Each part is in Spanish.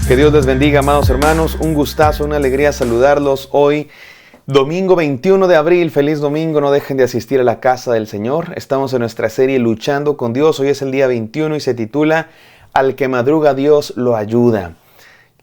Que Dios les bendiga, amados hermanos. Un gustazo, una alegría saludarlos hoy, domingo 21 de abril. Feliz domingo, no dejen de asistir a la casa del Señor. Estamos en nuestra serie Luchando con Dios. Hoy es el día 21 y se titula Al que madruga Dios lo ayuda.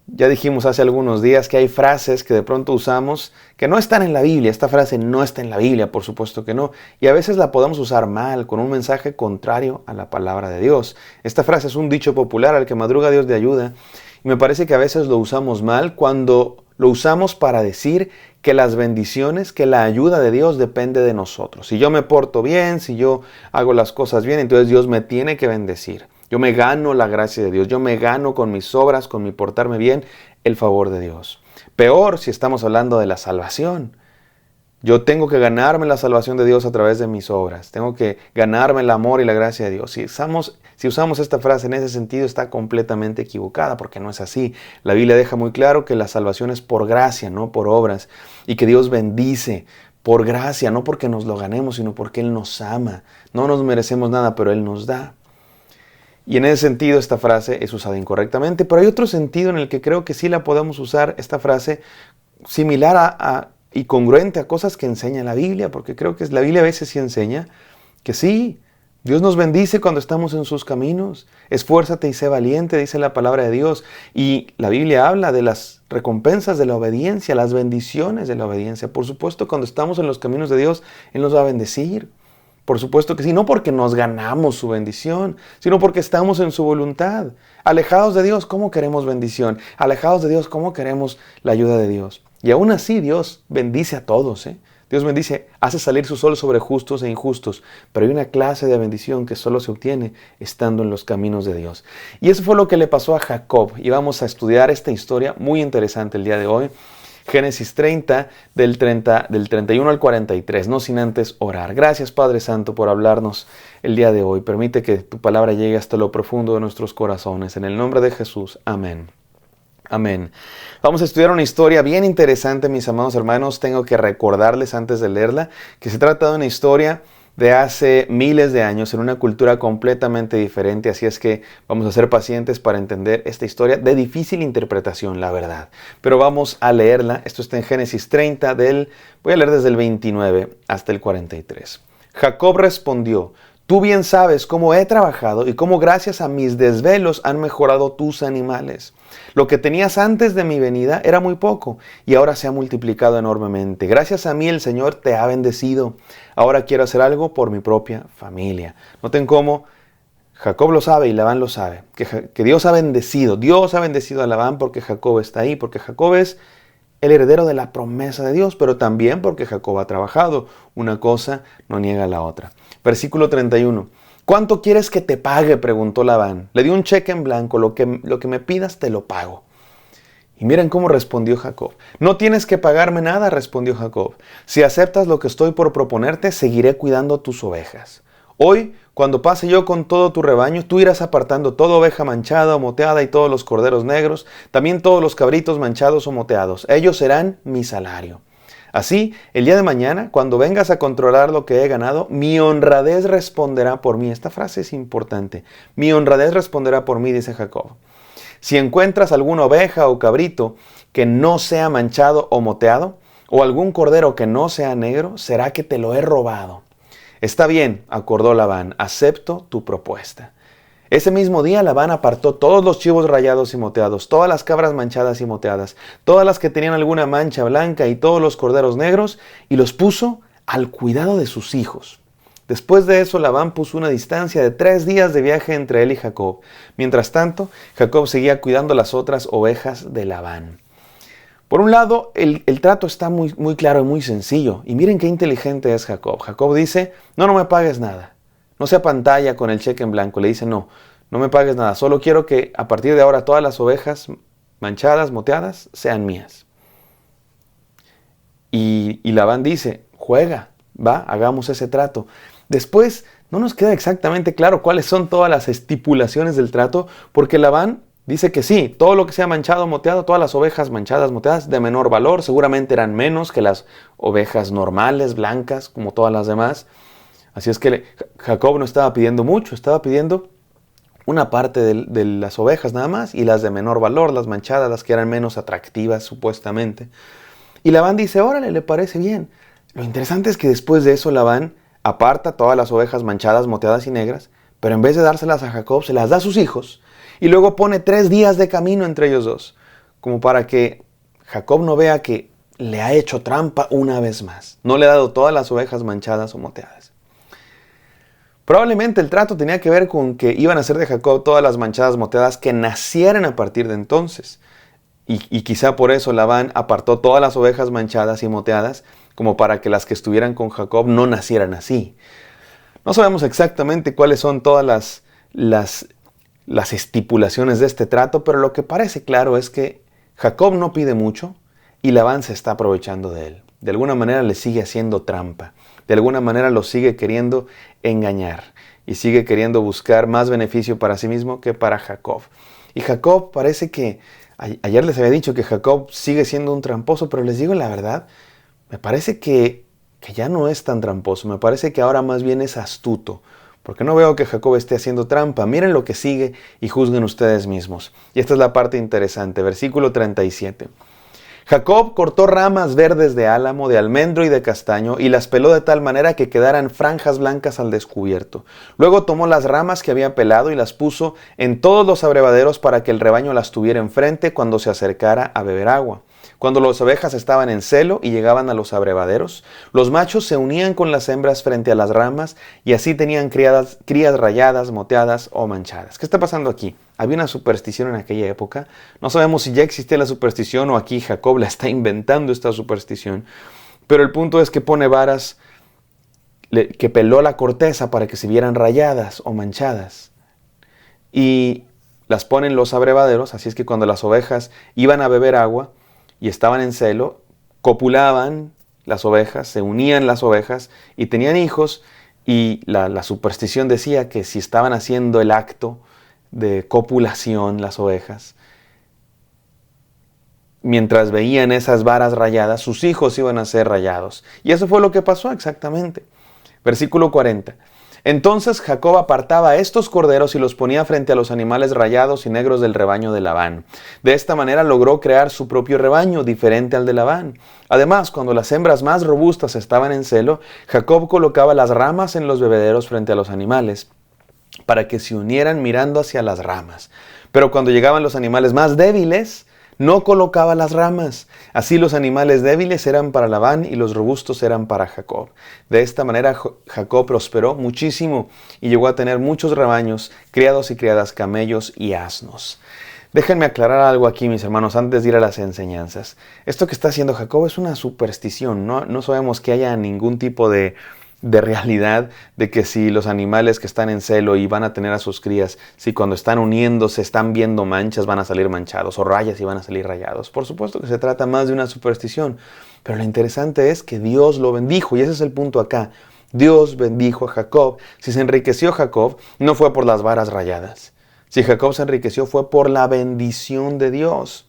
Ya dijimos hace algunos días que hay frases que de pronto usamos que no están en la Biblia. Esta frase no está en la Biblia, por supuesto que no. Y a veces la podemos usar mal, con un mensaje contrario a la palabra de Dios. Esta frase es un dicho popular, al que madruga Dios le ayuda. Y me parece que a veces lo usamos mal cuando lo usamos para decir que las bendiciones, que la ayuda de Dios depende de nosotros. Si yo me porto bien, si yo hago las cosas bien, entonces Dios me tiene que bendecir. Yo me gano la gracia de Dios, yo me gano con mis obras, con mi portarme bien, el favor de Dios. Peor si estamos hablando de la salvación. Yo tengo que ganarme la salvación de Dios a través de mis obras. Tengo que ganarme el amor y la gracia de Dios. Si usamos esta frase en ese sentido, está completamente equivocada, porque no es así. La Biblia deja muy claro que la salvación es por gracia, no por obras. Y que Dios bendice por gracia, no porque nos lo ganemos, sino porque Él nos ama. No nos merecemos nada, pero Él nos da. Y en ese sentido esta frase es usada incorrectamente. Pero hay otro sentido en el que creo que sí la podemos usar, esta frase, similar y congruente a cosas que enseña la Biblia, porque creo que la Biblia a veces sí enseña que sí, Dios nos bendice cuando estamos en sus caminos. Esfuérzate y sé valiente, dice la palabra de Dios. Y la Biblia habla de las recompensas de la obediencia, las bendiciones de la obediencia. Por supuesto, cuando estamos en los caminos de Dios, Él nos va a bendecir. Por supuesto que sí, no porque nos ganamos su bendición, sino porque estamos en su voluntad. Alejados de Dios, ¿cómo queremos bendición? Alejados de Dios, ¿cómo queremos la ayuda de Dios? Y aún así Dios bendice a todos, Dios bendice, hace salir su sol sobre justos e injustos, pero hay una clase de bendición que solo se obtiene estando en los caminos de Dios. Y eso fue lo que le pasó a Jacob. Y vamos a estudiar esta historia muy interesante el día de hoy. Génesis 30, del 31 al 43, no sin antes orar. Gracias, Padre Santo, por hablarnos el día de hoy. Permite que tu palabra llegue hasta lo profundo de nuestros corazones. En el nombre de Jesús, amén. Amén. Vamos a estudiar una historia bien interesante, mis amados hermanos. Tengo que recordarles antes de leerla que se trata de una historia de hace miles de años en una cultura completamente diferente. Así es que vamos a ser pacientes para entender esta historia de difícil interpretación, la verdad. Pero vamos a leerla. Esto está en Génesis 30, voy a leer desde el 29 hasta el 43. Jacob respondió: tú bien sabes cómo he trabajado y cómo gracias a mis desvelos han mejorado tus animales. Lo que tenías antes de mi venida era muy poco y ahora se ha multiplicado enormemente. Gracias a mí el Señor te ha bendecido. Ahora quiero hacer algo por mi propia familia. Noten cómo Jacob lo sabe y Labán lo sabe. Que Dios ha bendecido. Dios ha bendecido a Labán porque Jacob está ahí. Porque Jacob es el heredero de la promesa de Dios, pero también porque Jacob ha trabajado. Una cosa no niega la otra. Versículo 31. ¿Cuánto quieres que te pague?, preguntó Labán. Le dio un cheque en blanco, lo que me pidas te lo pago. Y miren cómo respondió Jacob. No tienes que pagarme nada, respondió Jacob. Si aceptas lo que estoy por proponerte, seguiré cuidando tus ovejas. Hoy, cuando pase yo con todo tu rebaño, tú irás apartando toda oveja manchada o moteada y todos los corderos negros, también todos los cabritos manchados o moteados. Ellos serán mi salario. Así, el día de mañana, cuando vengas a controlar lo que he ganado, mi honradez responderá por mí. Esta frase es importante. Mi honradez responderá por mí, dice Jacob. Si encuentras alguna oveja o cabrito que no sea manchado o moteado, o algún cordero que no sea negro, será que te lo he robado. Está bien, acordó Labán, acepto tu propuesta. Ese mismo día Labán apartó todos los chivos rayados y moteados, todas las cabras manchadas y moteadas, todas las que tenían alguna mancha blanca y todos los corderos negros, y los puso al cuidado de sus hijos. Después de eso, Labán puso una distancia de 3 días de viaje entre él y Jacob. Mientras tanto, Jacob seguía cuidando las otras ovejas de Labán. Por un lado, el trato está muy claro y muy sencillo. Y miren qué inteligente es Jacob. Jacob dice: no me pagues nada. No se apantalla con el cheque en blanco. Le dice: no me pagues nada. Solo quiero que a partir de ahora todas las ovejas manchadas, moteadas, sean mías. Y Labán dice: juega, hagamos ese trato. Después, no nos queda exactamente claro cuáles son todas las estipulaciones del trato, porque Labán dice que sí, todo lo que sea manchado, moteado, todas las ovejas manchadas, moteadas, de menor valor, seguramente eran menos que las ovejas normales, blancas, como todas las demás. Así es que Jacob no estaba pidiendo mucho, estaba pidiendo una parte de las ovejas nada más, y las de menor valor, las manchadas, las que eran menos atractivas supuestamente. Y Labán dice, órale, le parece bien. Lo interesante es que después de eso Labán aparta todas las ovejas manchadas, moteadas y negras, pero en vez de dárselas a Jacob, se las da a sus hijos, y luego pone 3 días de camino entre ellos dos, como para que Jacob no vea que le ha hecho trampa una vez más. No le ha dado todas las ovejas manchadas o moteadas. Probablemente el trato tenía que ver con que iban a hacer de Jacob todas las manchadas moteadas que nacieran a partir de entonces. Y quizá por eso Labán apartó todas las ovejas manchadas y moteadas, como para que las que estuvieran con Jacob no nacieran así. No sabemos exactamente cuáles son todas las estipulaciones de este trato, pero lo que parece claro es que Jacob no pide mucho y Labán se está aprovechando de él. De alguna manera le sigue haciendo trampa. De alguna manera lo sigue queriendo engañar y sigue queriendo buscar más beneficio para sí mismo que para Jacob. Y Jacob parece que, ayer les había dicho que Jacob sigue siendo un tramposo, pero les digo la verdad, me parece que ya no es tan tramposo, me parece que ahora más bien es astuto, porque no veo que Jacob esté haciendo trampa. Miren lo que sigue y juzguen ustedes mismos. Y esta es la parte interesante, versículo 37. Jacob cortó ramas verdes de álamo, de almendro y de castaño, y las peló de tal manera que quedaran franjas blancas al descubierto. Luego tomó las ramas que había pelado y las puso en todos los abrevaderos para que el rebaño las tuviera enfrente cuando se acercara a beber agua. Cuando las ovejas estaban en celo y llegaban a los abrevaderos, los machos se unían con las hembras frente a las ramas y así tenían crías rayadas, moteadas o manchadas. ¿Qué está pasando aquí? Había una superstición en aquella época. No sabemos si ya existía la superstición o aquí Jacob la está inventando esta superstición. Pero el punto es que pone varas, que peló la corteza para que se vieran rayadas o manchadas. Y las pone en los abrevaderos, así es que cuando las ovejas iban a beber agua y estaban en celo, copulaban las ovejas, se unían las ovejas y tenían hijos. Y la superstición decía que si estaban haciendo el acto de copulación las ovejas, mientras veían esas varas rayadas, sus hijos iban a ser rayados. Y eso fue lo que pasó exactamente. Versículo 40. Entonces Jacob apartaba estos corderos y los ponía frente a los animales rayados y negros del rebaño de Labán. De esta manera logró crear su propio rebaño, diferente al de Labán. Además, cuando las hembras más robustas estaban en celo, Jacob colocaba las ramas en los bebederos frente a los animales, para que se unieran mirando hacia las ramas. Pero cuando llegaban los animales más débiles, no colocaba las ramas. Así los animales débiles eran para Labán y los robustos eran para Jacob. De esta manera Jacob prosperó muchísimo y llegó a tener muchos rebaños, criados y criadas, camellos y asnos. Déjenme aclarar algo aquí, mis hermanos, antes de ir a las enseñanzas. Esto que está haciendo Jacob es una superstición. No sabemos que haya ningún tipo de realidad de que si los animales que están en celo y van a tener a sus crías, si cuando están uniéndose están viendo manchas, van a salir manchados, o rayas y van a salir rayados. Por supuesto que se trata más de una superstición, pero lo interesante es que Dios lo bendijo, y ese es el punto acá. Dios bendijo a Jacob. Si se enriqueció Jacob, no fue por las varas rayadas. Si Jacob se enriqueció, fue por la bendición de Dios.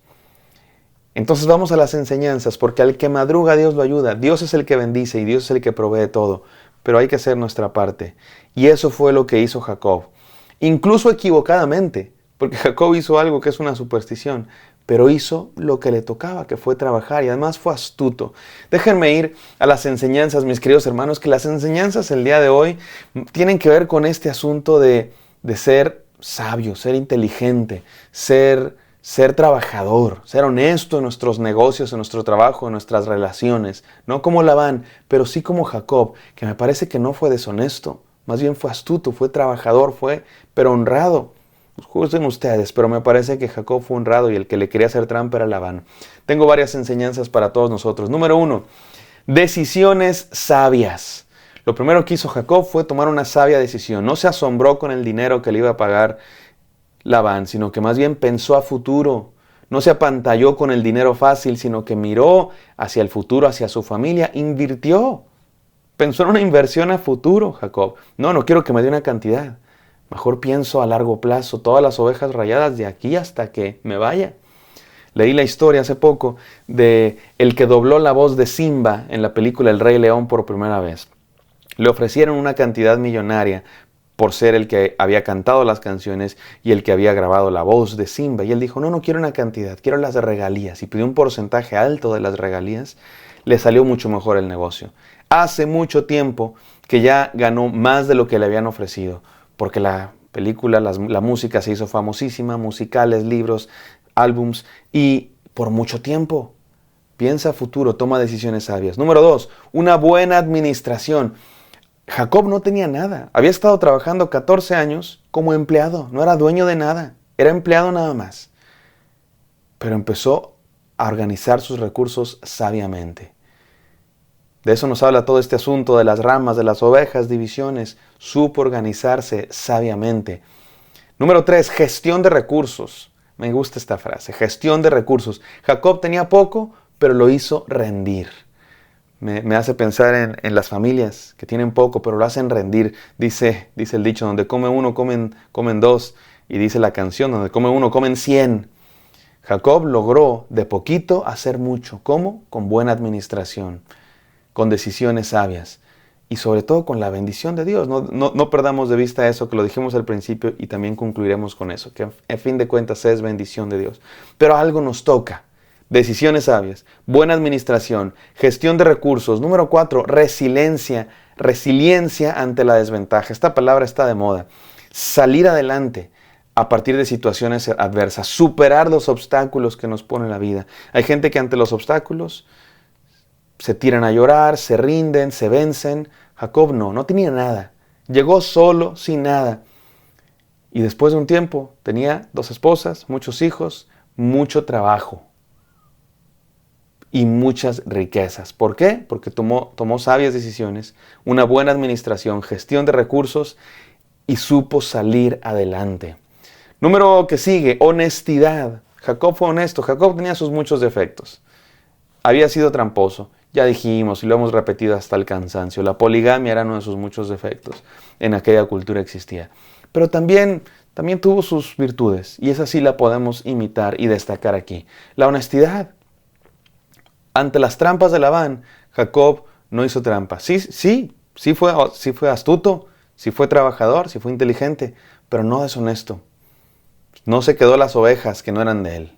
Entonces vamos a las enseñanzas, porque al que madruga Dios lo ayuda. Dios es el que bendice y Dios es el que provee todo. Pero hay que hacer nuestra parte. Y eso fue lo que hizo Jacob. Incluso equivocadamente, porque Jacob hizo algo que es una superstición, pero hizo lo que le tocaba, que fue trabajar, y además fue astuto. Déjenme ir a las enseñanzas, mis queridos hermanos, que las enseñanzas el día de hoy tienen que ver con este asunto de ser sabio, ser inteligente, ser trabajador, ser honesto en nuestros negocios, en nuestro trabajo, en nuestras relaciones. No como Labán, pero sí como Jacob, que me parece que no fue deshonesto. Más bien fue astuto, fue trabajador, pero honrado. Juzguen ustedes, pero me parece que Jacob fue honrado y el que le quería hacer trampa era Labán. Tengo varias enseñanzas para todos nosotros. Número 1, decisiones sabias. Lo primero que hizo Jacob fue tomar una sabia decisión. No se asombró con el dinero que le iba a pagar Labán, sino que más bien pensó a futuro. No se apantalló con el dinero fácil, sino que miró hacia el futuro, hacia su familia, invirtió. Pensó en una inversión a futuro, Jacob. No quiero que me dé una cantidad. Mejor pienso a largo plazo, todas las ovejas rayadas de aquí hasta que me vaya. Leí la historia hace poco de el que dobló la voz de Simba en la película El Rey León por primera vez. Le ofrecieron una cantidad millonaria por ser el que había cantado las canciones y el que había grabado la voz de Simba. Y él dijo, no quiero una cantidad, quiero las regalías. Y pidió un porcentaje alto de las regalías. Le salió mucho mejor el negocio. Hace mucho tiempo que ya ganó más de lo que le habían ofrecido, porque la película, la música se hizo famosísima, musicales, libros, álbums, y por mucho tiempo. Piensa a futuro, toma decisiones sabias. Número 2, una buena administración. Jacob no tenía nada. Había estado trabajando 14 años como empleado. No era dueño de nada. Era empleado nada más. Pero empezó a organizar sus recursos sabiamente. De eso nos habla todo este asunto de las ramas, de las ovejas, divisiones. Supo organizarse sabiamente. Número 3, gestión de recursos. Me gusta esta frase, gestión de recursos. Jacob tenía poco, pero lo hizo rendir. Me hace pensar en las familias que tienen poco, pero lo hacen rendir. Dice el dicho, donde come uno, comen dos. Y dice la canción, donde come uno, comen 100. Jacob logró de poquito hacer mucho. ¿Cómo? Con buena administración, con decisiones sabias y sobre todo con la bendición de Dios. No perdamos de vista eso, que lo dijimos al principio y también concluiremos con eso, que a fin de cuentas es bendición de Dios. Pero algo nos toca. Decisiones sabias, buena administración, gestión de recursos. Número 4, resiliencia ante la desventaja. Esta palabra está de moda. Salir adelante a partir de situaciones adversas, superar los obstáculos que nos pone la vida. Hay gente que ante los obstáculos se tiran a llorar, se rinden, se vencen. Jacob no tenía nada. Llegó solo, sin nada. Y después de un tiempo tenía 2 esposas, muchos hijos, mucho trabajo y muchas riquezas. ¿Por qué? Porque tomó sabias decisiones, una buena administración, gestión de recursos y supo salir adelante. Número que sigue, honestidad. Jacob fue honesto. Jacob tenía sus muchos defectos. Había sido tramposo. Ya dijimos y lo hemos repetido hasta el cansancio. La poligamia era uno de sus muchos defectos. En aquella cultura existía. Pero también tuvo sus virtudes. Y esa sí la podemos imitar y destacar aquí. La honestidad. Ante las trampas de Labán, Jacob no hizo trampa. Sí fue astuto, sí fue trabajador, sí fue inteligente, pero no deshonesto. No se quedó las ovejas que no eran de él.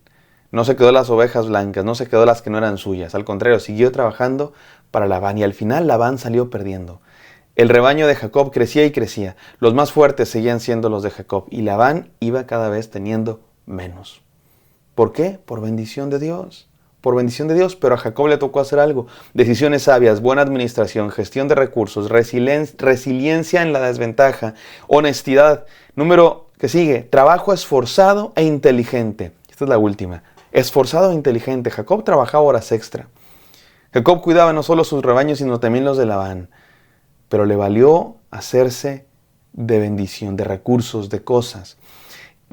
No se quedó las ovejas blancas, no se quedó las que no eran suyas. Al contrario, siguió trabajando para Labán y al final Labán salió perdiendo. El rebaño de Jacob crecía y crecía. Los más fuertes seguían siendo los de Jacob y Labán iba cada vez teniendo menos. ¿Por qué? Por bendición de Dios. Por bendición de Dios, pero a Jacob le tocó hacer algo. Decisiones sabias, buena administración, gestión de recursos, resiliencia en la desventaja, honestidad. Número que sigue, trabajo esforzado e inteligente. Esta es la última. Esforzado e inteligente. Jacob trabajaba horas extra. Jacob cuidaba no solo sus rebaños, sino también los de Labán. Pero le valió hacerse de bendición, de recursos, de cosas.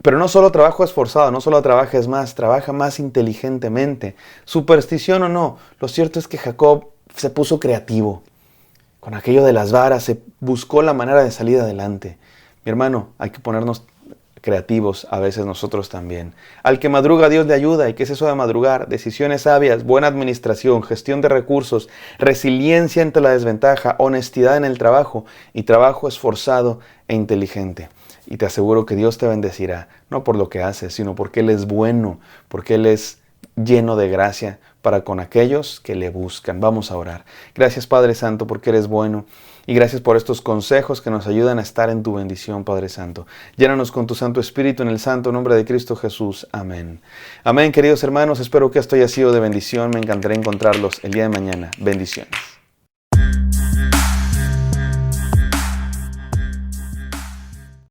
Pero no solo trabajo esforzado, no solo trabajes más, trabaja más inteligentemente. Superstición o no, lo cierto es que Jacob se puso creativo. Con aquello de las varas, se buscó la manera de salir adelante. Mi hermano, hay que ponernos creativos a veces nosotros también. Al que madruga Dios le ayuda. ¿Y qué es eso de madrugar? Decisiones sabias, buena administración, gestión de recursos, resiliencia ante la desventaja, honestidad en el trabajo y trabajo esforzado e inteligente. Y te aseguro que Dios te bendecirá, no por lo que haces, sino porque Él es bueno, porque Él es lleno de gracia para con aquellos que le buscan. Vamos a orar. Gracias, Padre Santo, porque eres bueno. Y gracias por estos consejos que nos ayudan a estar en tu bendición, Padre Santo. Llénanos con tu Santo Espíritu en el santo nombre de Cristo Jesús. Amén. Amén, queridos hermanos. Espero que esto haya sido de bendición. Me encantará encontrarlos el día de mañana. Bendiciones.